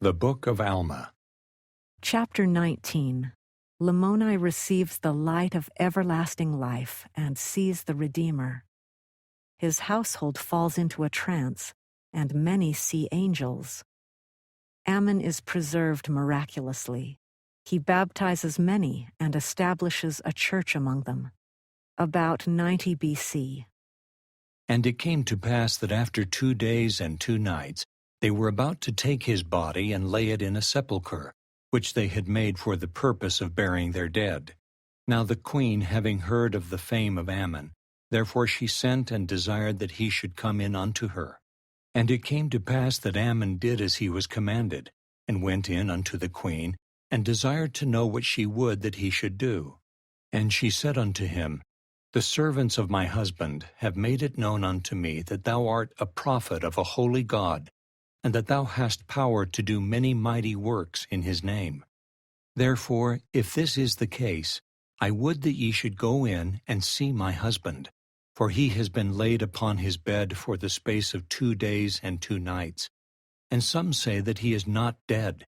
The Book of Alma. Chapter 19. Lamoni receives the light of everlasting life and sees the Redeemer. His household falls into a trance, and many see angels. Ammon is preserved miraculously. He baptizes many and establishes a church among them. About 90 BC. And it came to pass that after 2 days and 2 nights they were about to take his body and lay it in a sepulchre, which they had made for the purpose of burying their dead. Now the queen, having heard of the fame of Ammon, therefore she sent and desired that he should come in unto her. And it came to pass that Ammon did as he was commanded, and went in unto the queen, and desired to know what she would that he should do. And she said unto him, The servants of my husband have made it known unto me that thou art a prophet of a holy God, and that thou hast power to do many mighty works in his name. Therefore, if this is the case, I would that ye should go in and see my husband, for he has been laid upon his bed for the space of 2 days and 2 nights. And some say that he is not dead,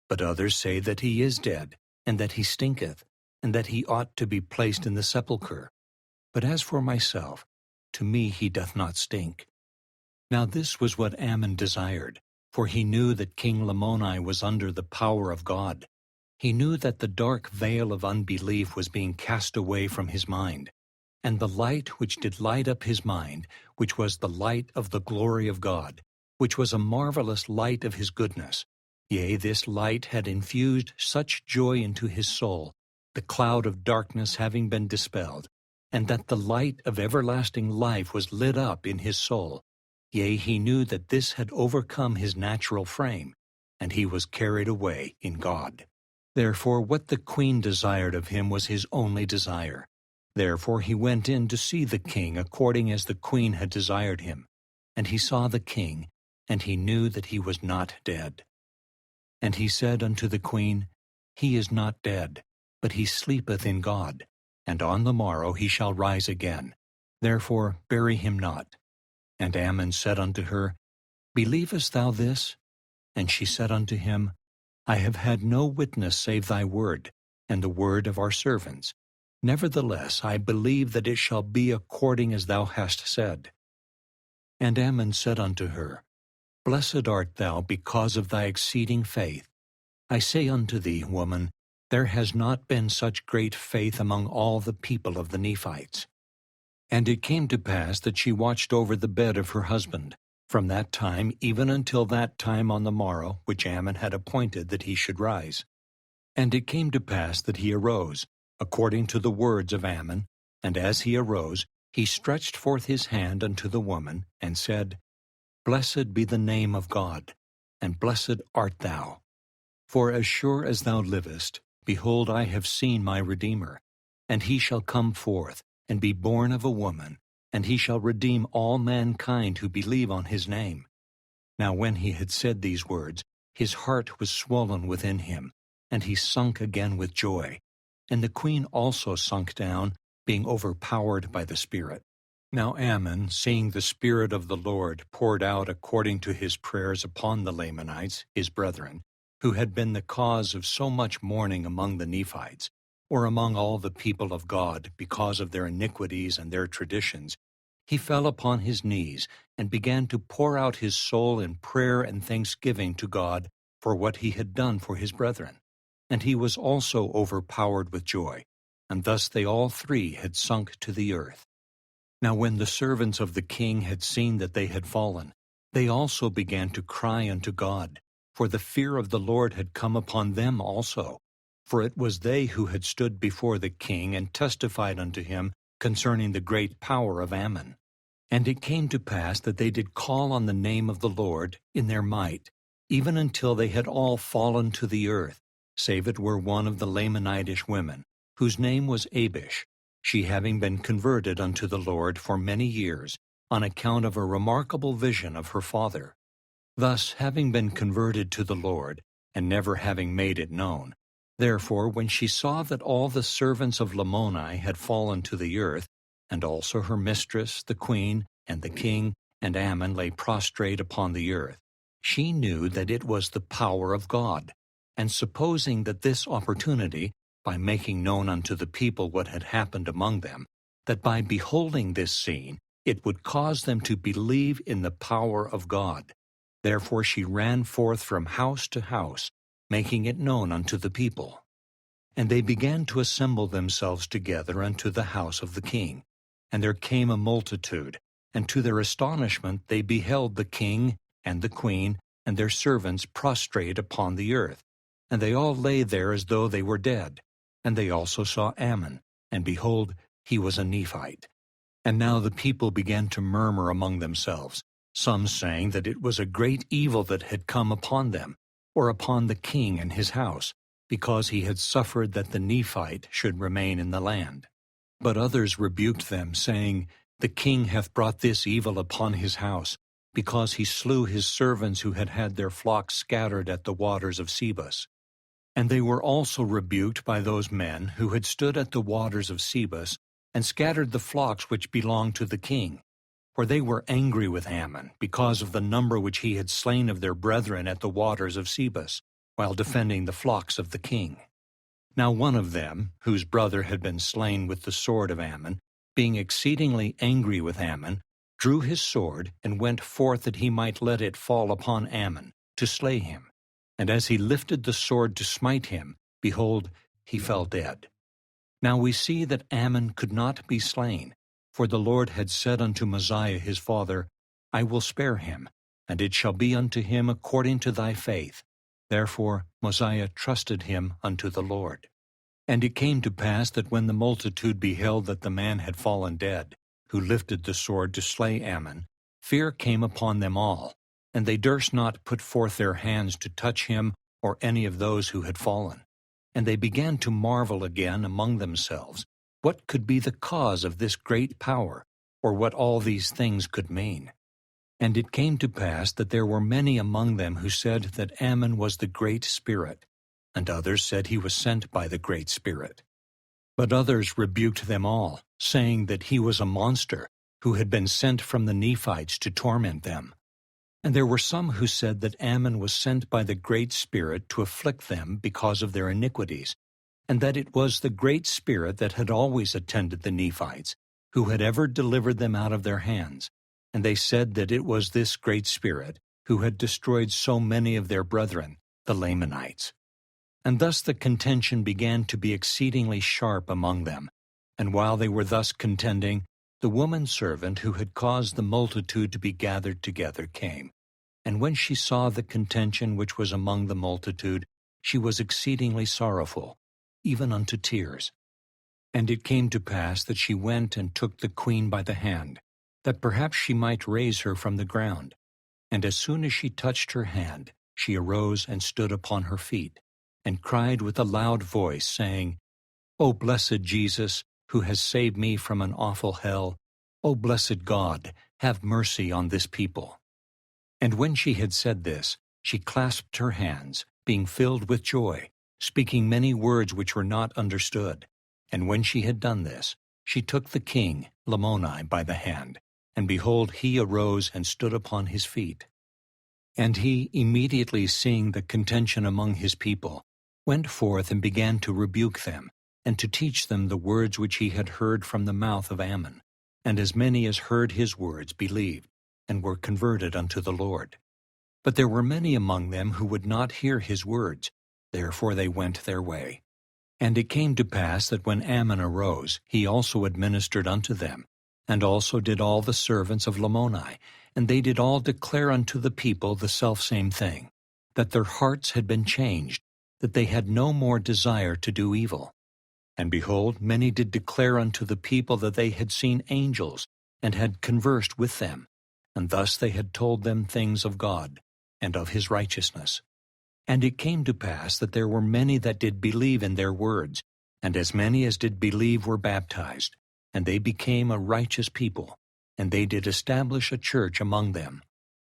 but others say that he is dead, and that he stinketh, and that he ought to be placed in the sepulchre. But as for myself, to me he doth not stink. Now this was what Ammon desired, for he knew that King Lamoni was under the power of God. He knew that the dark veil of unbelief was being cast away from his mind, and the light which did light up his mind, which was the light of the glory of God, which was a marvelous light of his goodness. Yea, this light had infused such joy into his soul, the cloud of darkness having been dispelled, and that the light of everlasting life was lit up in his soul. Yea, he knew that this had overcome his natural frame, and he was carried away in God. Therefore what the queen desired of him was his only desire. Therefore he went in to see the king according as the queen had desired him. And he saw the king, and he knew that he was not dead. And he said unto the queen, He is not dead, but he sleepeth in God, and on the morrow he shall rise again. Therefore bury him not. And Ammon said unto her, Believest thou this? And she said unto him, I have had no witness save thy word, and the word of our servants. Nevertheless I believe that it shall be according as thou hast said. And Ammon said unto her, Blessed art thou because of thy exceeding faith. I say unto thee, woman, there has not been such great faith among all the people of the Nephites. And it came to pass that she watched over the bed of her husband, from that time even until that time on the morrow which Ammon had appointed that he should rise. And it came to pass that he arose, according to the words of Ammon, and as he arose, he stretched forth his hand unto the woman, and said, Blessed be the name of God, and blessed art thou. For as sure as thou livest, behold, I have seen my Redeemer, and he shall come forth, and be born of a woman, and he shall redeem all mankind who believe on his name. Now when he had said these words, his heart was swollen within him, and he sunk again with joy. And the queen also sunk down, being overpowered by the Spirit. Now Ammon, seeing the Spirit of the Lord poured out according to his prayers upon the Lamanites, his brethren, who had been the cause of so much mourning among the Nephites, or among all the people of God because of their iniquities and their traditions, he fell upon his knees and began to pour out his soul in prayer and thanksgiving to God for what he had done for his brethren. And he was also overpowered with joy, and thus they all three had sunk to the earth. Now when the servants of the king had seen that they had fallen, they also began to cry unto God, for the fear of the Lord had come upon them also. For it was they who had stood before the king and testified unto him concerning the great power of Ammon. And it came to pass that they did call on the name of the Lord in their might, even until they had all fallen to the earth, save it were one of the Lamanitish women, whose name was Abish, she having been converted unto the Lord for many years, on account of a remarkable vision of her father. Thus, having been converted to the Lord, and never having made it known, therefore, when she saw that all the servants of Lamoni had fallen to the earth, and also her mistress, the queen, and the king, and Ammon lay prostrate upon the earth, She knew that it was the power of God, and supposing that this opportunity, by making known unto the people what had happened among them, that by beholding this scene it would cause them to believe in the power of God. Therefore she ran forth from house to house, making it known unto the people. And they began to assemble themselves together unto the house of the king. And there came a multitude, and to their astonishment they beheld the king and the queen and their servants prostrate upon the earth. And they all lay there as though they were dead. And they also saw Ammon, and behold, he was a Nephite. And now the people began to murmur among themselves, some saying that it was a great evil that had come upon them, or upon the king and his house, because he had suffered that the Nephite should remain in the land. But others rebuked them, saying, The king hath brought this evil upon his house, because he slew his servants who had had their flocks scattered at the waters of Sebus. And they were also rebuked by those men who had stood at the waters of Sebus, and scattered the flocks which belonged to the king. For they were angry with Ammon, because of the number which he had slain of their brethren at the waters of Sebus, while defending the flocks of the king. Now one of them, whose brother had been slain with the sword of Ammon, being exceedingly angry with Ammon, drew his sword, and went forth that he might let it fall upon Ammon, to slay him. And as he lifted the sword to smite him, behold, he fell dead. Now we see that Ammon could not be slain, for the Lord had said unto Mosiah his father, I will spare him, and it shall be unto him according to thy faith. Therefore Mosiah trusted him unto the Lord. And it came to pass that when the multitude beheld that the man had fallen dead, who lifted the sword to slay Ammon, fear came upon them all, and they durst not put forth their hands to touch him or any of those who had fallen. And they began to marvel again among themselves, what could be the cause of this great power, or what all these things could mean. And it came to pass that there were many among them who said that Ammon was the Great Spirit, and others said he was sent by the Great Spirit. But others rebuked them all, saying that he was a monster, who had been sent from the Nephites to torment them. And there were some who said that Ammon was sent by the Great Spirit to afflict them because of their iniquities, and that it was the Great Spirit that had always attended the Nephites, who had ever delivered them out of their hands. And they said that it was this Great Spirit who had destroyed so many of their brethren, the Lamanites. And thus the contention began to be exceedingly sharp among them. And while they were thus contending, the woman servant who had caused the multitude to be gathered together came. And when she saw the contention which was among the multitude, she was exceedingly sorrowful, even unto tears. And it came to pass that she went and took the queen by the hand, that perhaps she might raise her from the ground. And as soon as she touched her hand, she arose and stood upon her feet, and cried with a loud voice, saying, O blessed Jesus, who has saved me from an awful hell, O blessed God, have mercy on this people. And when she had said this, she clasped her hands, being filled with joy, speaking many words which were not understood. And when she had done this, she took the king, Lamoni, by the hand, and behold, he arose and stood upon his feet. And he, immediately seeing the contention among his people, went forth and began to rebuke them, and to teach them the words which he had heard from the mouth of Ammon. And as many as heard his words believed, and were converted unto the Lord. But there were many among them who would not hear his words, therefore they went their way. And it came to pass that when Ammon arose, he also administered unto them, and also did all the servants of Lamoni, and they did all declare unto the people the selfsame thing, that their hearts had been changed, that they had no more desire to do evil. And behold, many did declare unto the people that they had seen angels, and had conversed with them, and thus they had told them things of God, and of his righteousness. And it came to pass that there were many that did believe in their words, and as many as did believe were baptized, and they became a righteous people, and they did establish a church among them.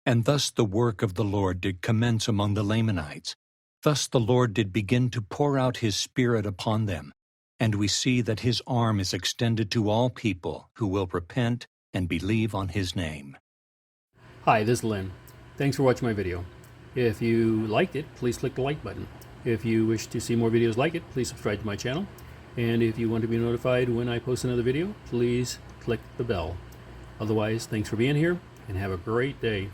And thus the work of the Lord did commence among the Lamanites. Thus the Lord did begin to pour out his Spirit upon them, and we see that his arm is extended to all people who will repent and believe on his name. Hi, this is Lynn. Thanks for watching my video. If you liked it, please click the like button. If you wish to see more videos like it, please subscribe to my channel. And if you want to be notified when I post another video, please click the bell. Otherwise, thanks for being here and have a great day.